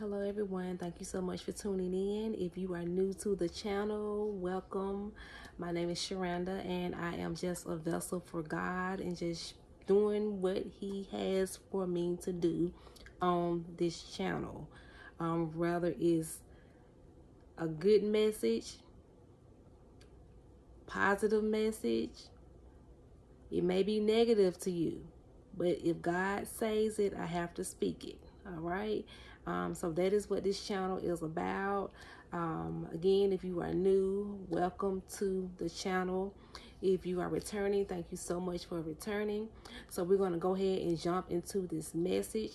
Hello everyone, thank you so much for tuning in. If you are new to the channel, welcome. My name is Sharanda and I am just a vessel for God and just doing what he has for me to do on this channel. Rather is a good message, positive message. It may be negative to you, but if God says it, I have to speak it. All right. So that is what this channel is about. Again, if you are new, welcome to the channel. If you are returning, thank you so much for returning. So we're going to go ahead and jump into this message.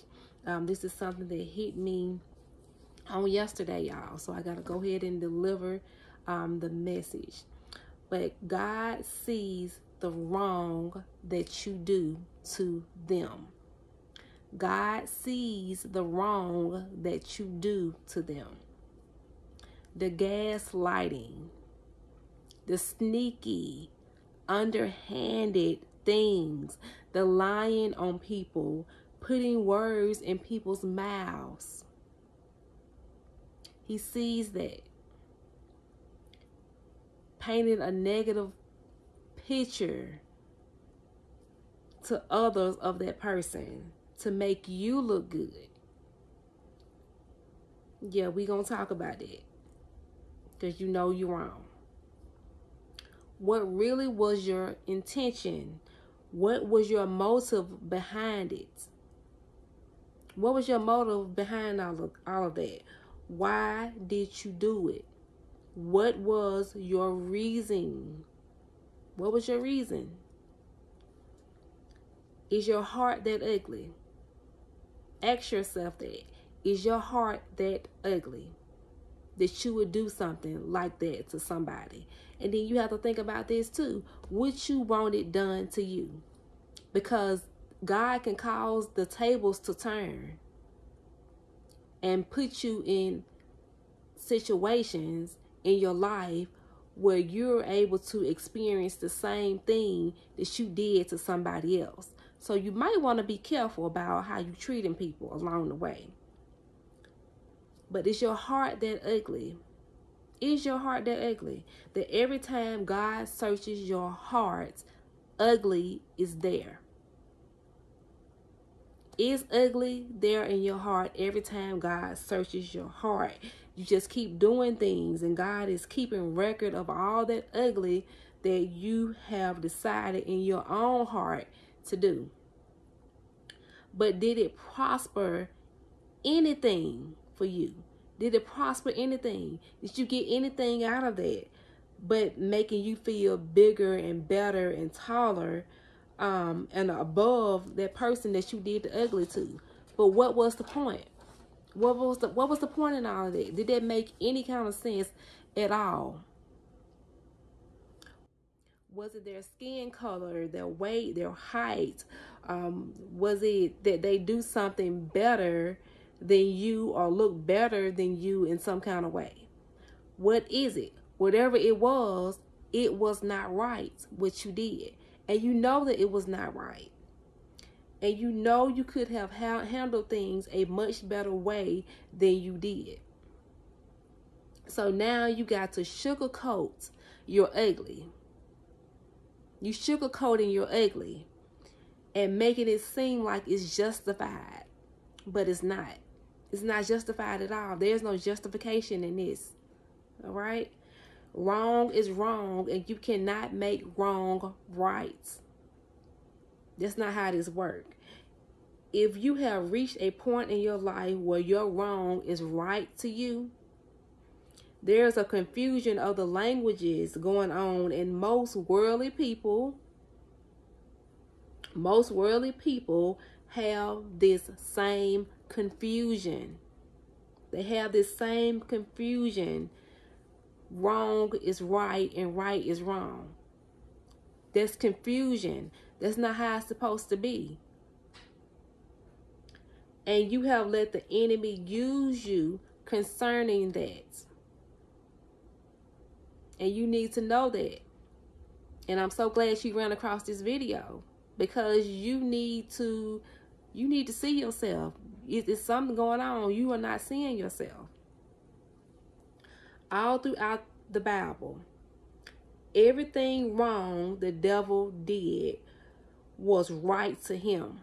This is something that hit me on yesterday, y'all. So I got to go ahead and deliver the message. But God sees the wrong that you do to them. God sees the wrong that you do to them. The gaslighting, the sneaky, underhanded things, the lying on people, putting words in people's mouths. He sees that. Painting a negative picture to others of that person to make you look good. Yeah, we gonna talk about that because you know you're wrong. What really was your intention? What was your motive behind it? What was your motive behind all of that? Why did you do it? What was your reason? What was your reason? Is your heart that ugly? Ask yourself that. Is your heart that ugly that you would do something like that to somebody? And then you have to think about this too. Would you want it done to you? Because God can cause the tables to turn and put you in situations in your life where you're able to experience the same thing that you did to somebody else. So you might want to be careful about how you're treating people along the way. But is your heart that ugly? Is your heart that ugly? That every time God searches your heart, ugly is there. Is ugly there in your heart every time God searches your heart? You just keep doing things and God is keeping record of all that ugly that you have decided in your own heart to do. But did it prosper anything for you? Did it prosper anything? Did you get anything out of that but making you feel bigger and better and taller and above that person that you did the ugly to? But what was the point? What was the point in all of that? Did that make any kind of sense at all? Was it their skin color, their weight, their height? Was it that they do something better than you or look better than you in some kind of way? What is it? Whatever it was not right what you did. And you know that it was not right. And you know you could have handled things a much better way than you did. So now you got to sugarcoat your ugly. You sugarcoating your ugly and making it seem like it's justified. But it's not. It's not justified at all. There's no justification in this. All right? Wrong is wrong, and you cannot make wrong right. That's not how this works. If you have reached a point in your life where your wrong is right to you, there's a confusion of the languages going on, and most worldly people have this same confusion. They have this same confusion. Wrong is right and right is wrong. That's confusion. That's not how it's supposed to be. And you have let the enemy use you concerning that. And you need to know that. And I'm so glad she ran across this video, because you need to see yourself. It's something going on. You are not seeing yourself. All throughout the Bible, everything wrong the devil did was right to him.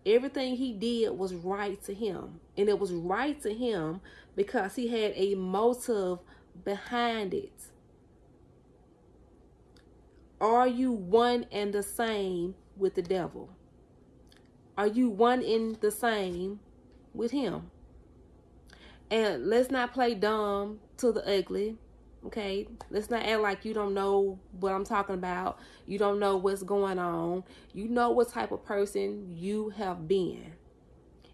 Everything he did was right to him. And it was right to him because he had a motive behind it. Are you one and the same with the devil? Are you one and the same with him? And let's not play dumb to the ugly. Okay, let's not act like you don't know what I'm talking about. You don't know what's going on. You know what type of person you have been.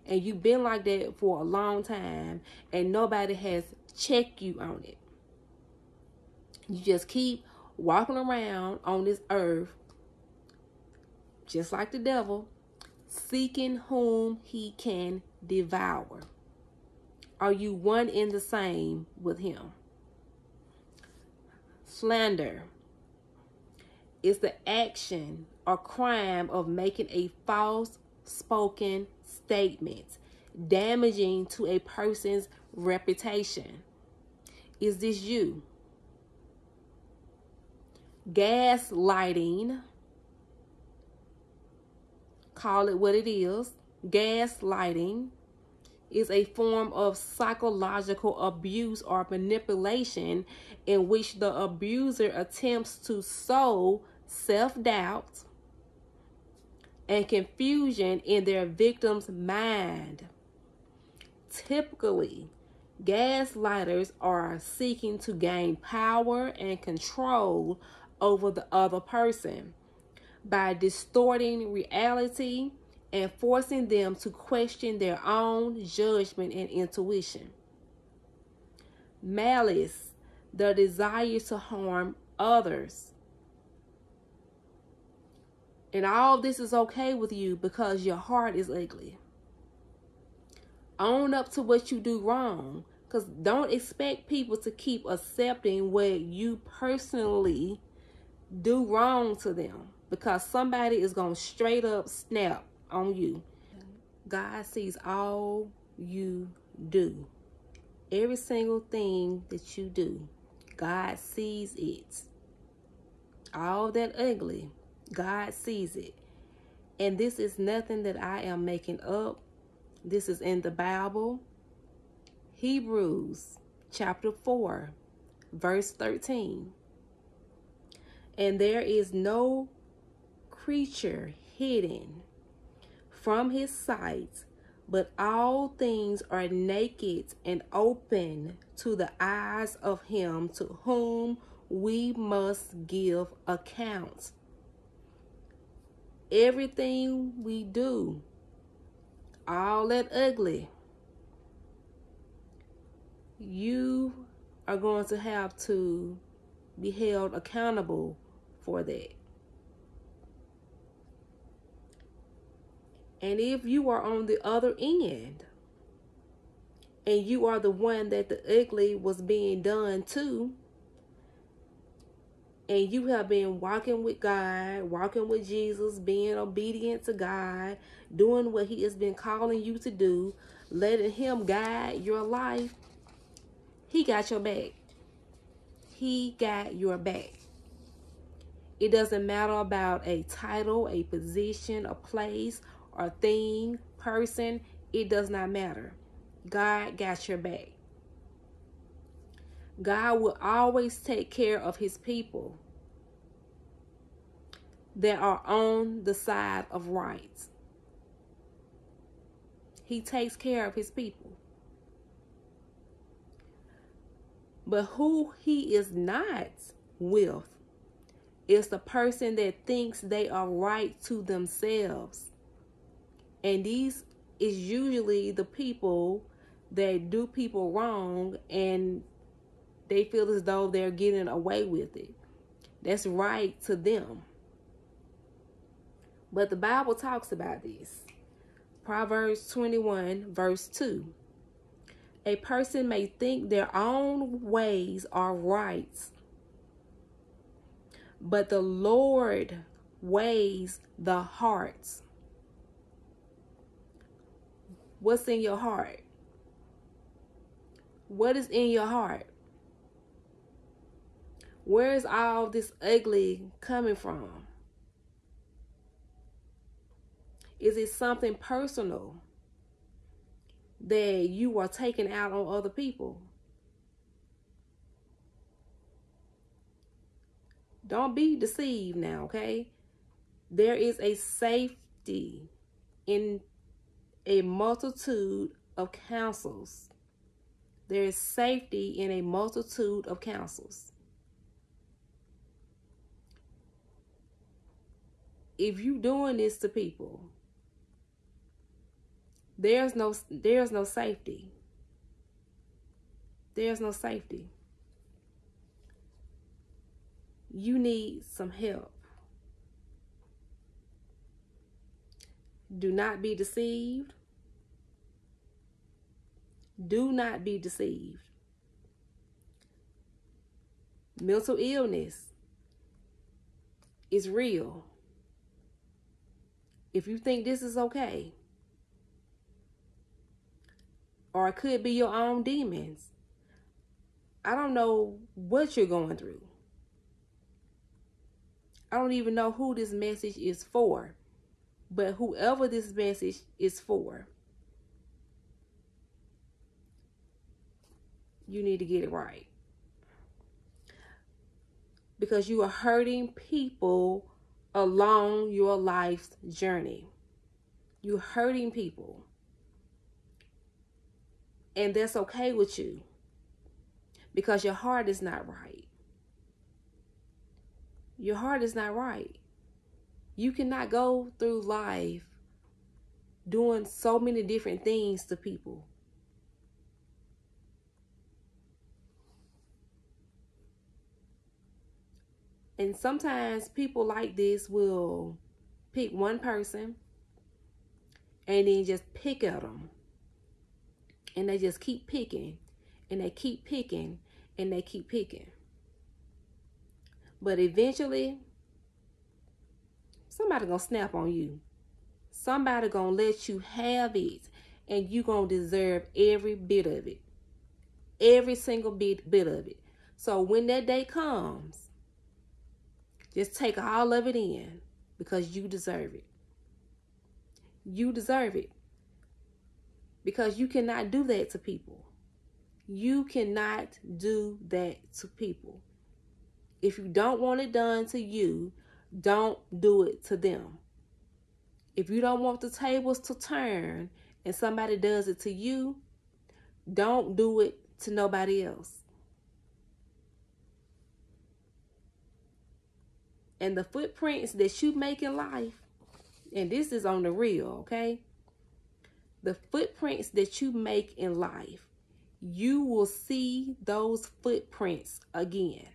And you've been like that for a long time, and nobody has checked you on it. You just keep walking around on this earth, just like the devil, seeking whom he can devour. Are you one and the same with him? Slander is the action or crime of making a false spoken statement damaging to a person's reputation. Is this you? Gaslighting, call it what it is. Gaslighting is a form of psychological abuse or manipulation in which the abuser attempts to sow self-doubt and confusion in their victim's mind. Typically, gaslighters are seeking to gain power and control over the other person by distorting reality and forcing them to question their own judgment and intuition. Malice, the desire to harm others. And all this is okay with you because your heart is ugly. Own up to what you do wrong, because don't expect people to keep accepting what you personally do wrong to them, because somebody is going to straight up snap on you. God sees all you do. Every single thing that you do, God sees it. All that ugly, God sees it. And this is nothing that I am making up. This is in the Bible. Hebrews chapter 4, verse 13. And there is no creature hidden from his sight, but all things are naked and open to the eyes of him to whom we must give account. Everything we do, all that ugly, you are going to have to be held accountable for that. And if you are on the other end and you are the one that the ugly was being done to, and you have been walking with God, walking with Jesus, being obedient to God, doing what he has been calling you to do, letting him guide your life, he got your back. He got your back. It doesn't matter about a title, a position, a place, or thing, person. It does not matter. God got your back. God will always take care of his people that are on the side of right. He takes care of his people. But who he is not with is the person that thinks they are right to themselves. And these is usually the people that do people wrong and they feel as though they're getting away with it. That's right to them. But the Bible talks about this. Proverbs 21 verse 2. A person may think their own ways are right, but the Lord weighs the hearts. What's in your heart? What is in your heart? Where is all this ugly coming from? Is it something personal that you are taking out on other people? Don't be deceived now, okay? There is a safety in a multitude of counsels. There is safety in a multitude of counsels. If you doing this to people, there's no safety. There's no safety. You need some help. Do not be deceived. Do not be deceived. Mental illness is real. If you think this is okay, or it could be your own demons, I don't know what you're going through. I don't even know who this message is for, but whoever this message is for, you need to get it right. Because you are hurting people along your life's journey. You're hurting people. And that's okay with you. Because your heart is not right. Your heart is not right. You cannot go through life doing so many different things to people. And sometimes people like this will pick one person and then just pick at them. And they just keep picking. And they keep picking. And they keep picking. But eventually, somebody gonna snap on you. Somebody gonna let you have it. And you gonna deserve every bit of it. Every single bit of it. So when that day comes, just take all of it in, because you deserve it. You deserve it. Because you cannot do that to people. You cannot do that to people. If you don't want it done to you, don't do it to them. If you don't want the tables to turn and somebody does it to you, don't do it to nobody else. And the footprints that you make in life, and this is on the real, okay? The footprints that you make in life, you will see those footprints again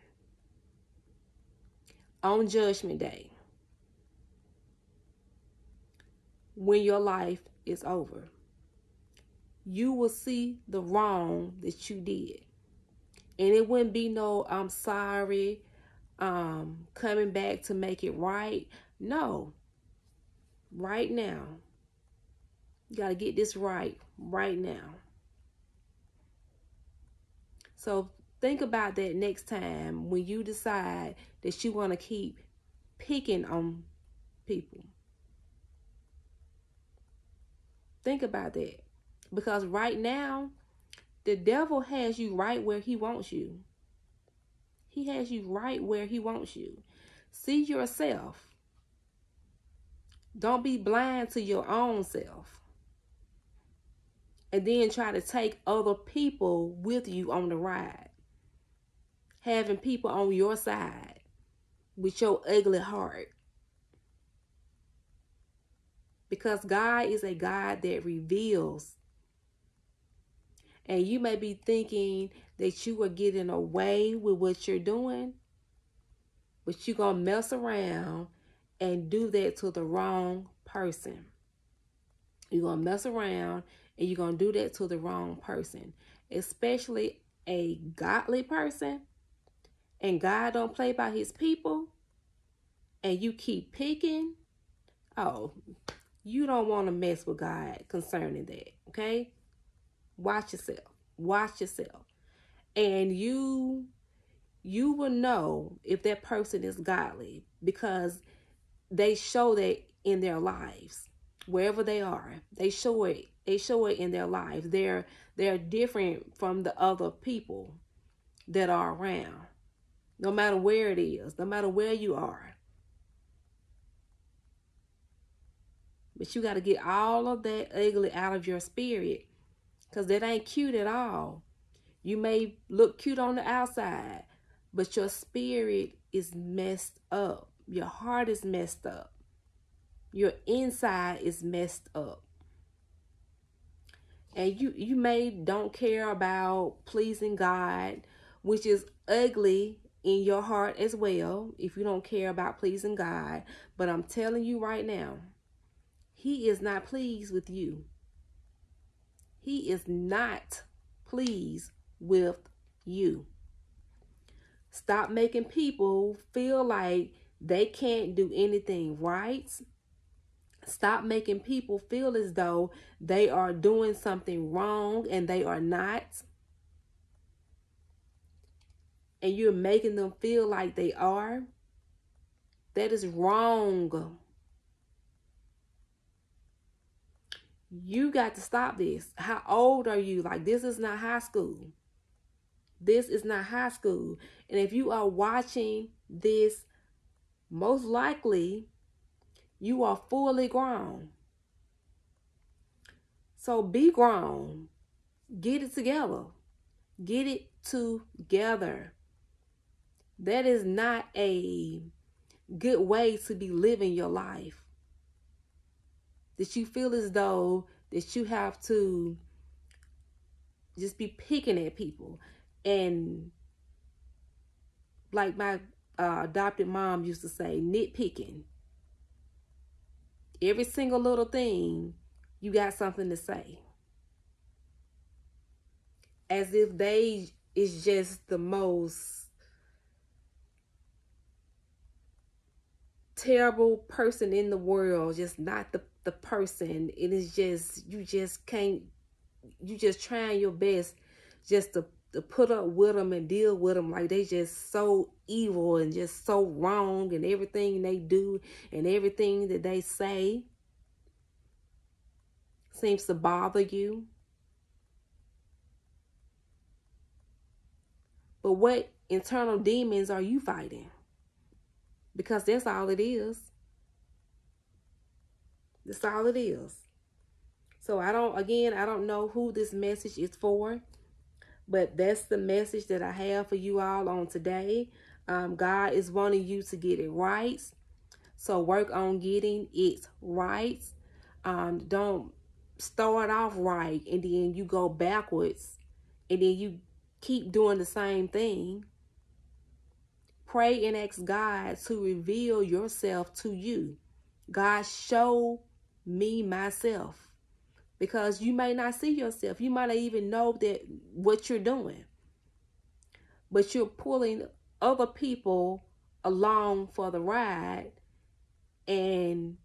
on Judgment Day, when your life is over. You will see the wrong that you did. And it wouldn't be no, I'm sorry, coming back to make it right. No. Right now. You got to get this right now. So think about that next time when you decide that you want to keep picking on people. Think about that. Because right now, the devil has you right where he wants you. He has you right where he wants you. See yourself. Don't be blind to your own self. And then try to take other people with you on the ride. Having people on your side with your ugly heart. Because God is a God that reveals. And you may be thinking that you are getting away with what you're doing, but you're going to mess around and do that to the wrong person. You're going to mess around and you're going to do that to the wrong person, especially a godly person. And God don't play by his people, and you keep picking. Oh, You don't want to mess with God concerning that, okay? Watch yourself. Watch yourself. And you will know if that person is godly because they show that in their lives. Wherever they are, they show it. They show it in their lives. They're different from the other people that are around. No matter where it is, no matter where you are. But you got to get all of that ugly out of your spirit because that ain't cute at all. You may look cute on the outside, but your spirit is messed up. Your heart is messed up. Your inside is messed up. And you may don't care about pleasing God, which is ugly in your heart as well if you don't care about pleasing God. But I'm telling you right now, He is not pleased with you. He is not pleased with you. Stop making people feel like they can't do anything right. Stop making people feel as though they are doing something wrong and they are not. And you're making them feel like they are. That is wrong. You got to stop this. How old are you? Like, this is not high school. This is not high school. And if you are watching this, most likely you are fully grown. So be grown. Get it together. Get it together. That is not a good way to be living your life. That you feel as though that you have to just be picking at people. And like my adopted mom used to say, nitpicking. Every single little thing, you got something to say. As if they is just the most terrible person in the world, just not the person. It is just, you just can't, you just trying your best just to put up with them and deal with them like they just so evil and just so wrong and everything they do and everything that they say seems to bother you. But what internal demons are you fighting? Because that's all it is. That's all it is. So I don't know who this message is for, but that's the message that I have for you all on today. God is wanting you to get it right. So work on getting it right. Don't start off right and then you go backwards and then you keep doing the same thing. Pray and ask God to reveal yourself to you. God, show me myself. Because you may not see yourself. You might not even know that what you're doing. But you're pulling other people along for the ride. And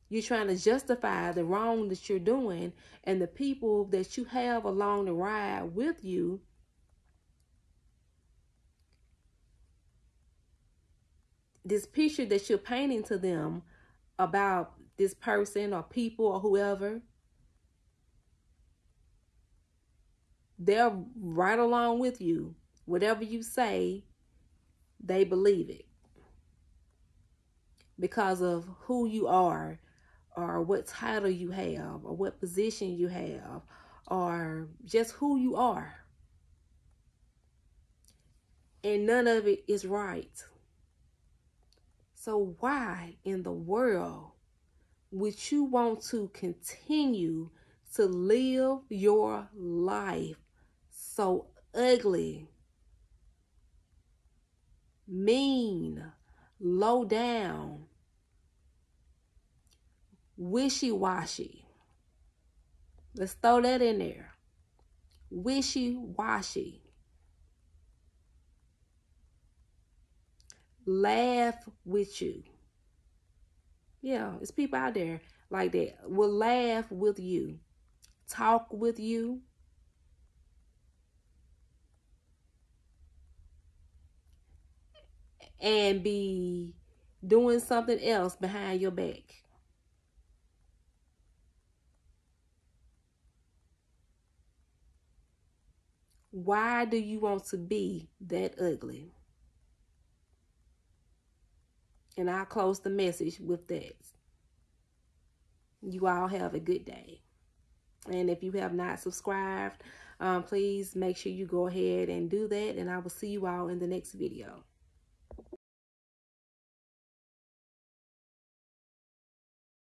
you're trying to justify the wrong that you're doing. And the people that you have along the ride with you, this picture that you're painting to them about this person or people or whoever, they're right along with you. Whatever you say, they believe it. Because of who you are, or what title you have, or what position you have, or just who you are. And none of it is right. So why in the world would you want to continue to live your life so ugly, mean, low down, wishy-washy? Let's throw that in there. Wishy-washy. Laugh with you. Yeah, it's people out there. like that, will laugh with you, talk with you, and be doing something else behind your back. Why do you want to be that ugly? And I'll close the message with that. You all have a good day. And if you have not subscribed, please make sure you go ahead and do that. And I will see you all in the next video.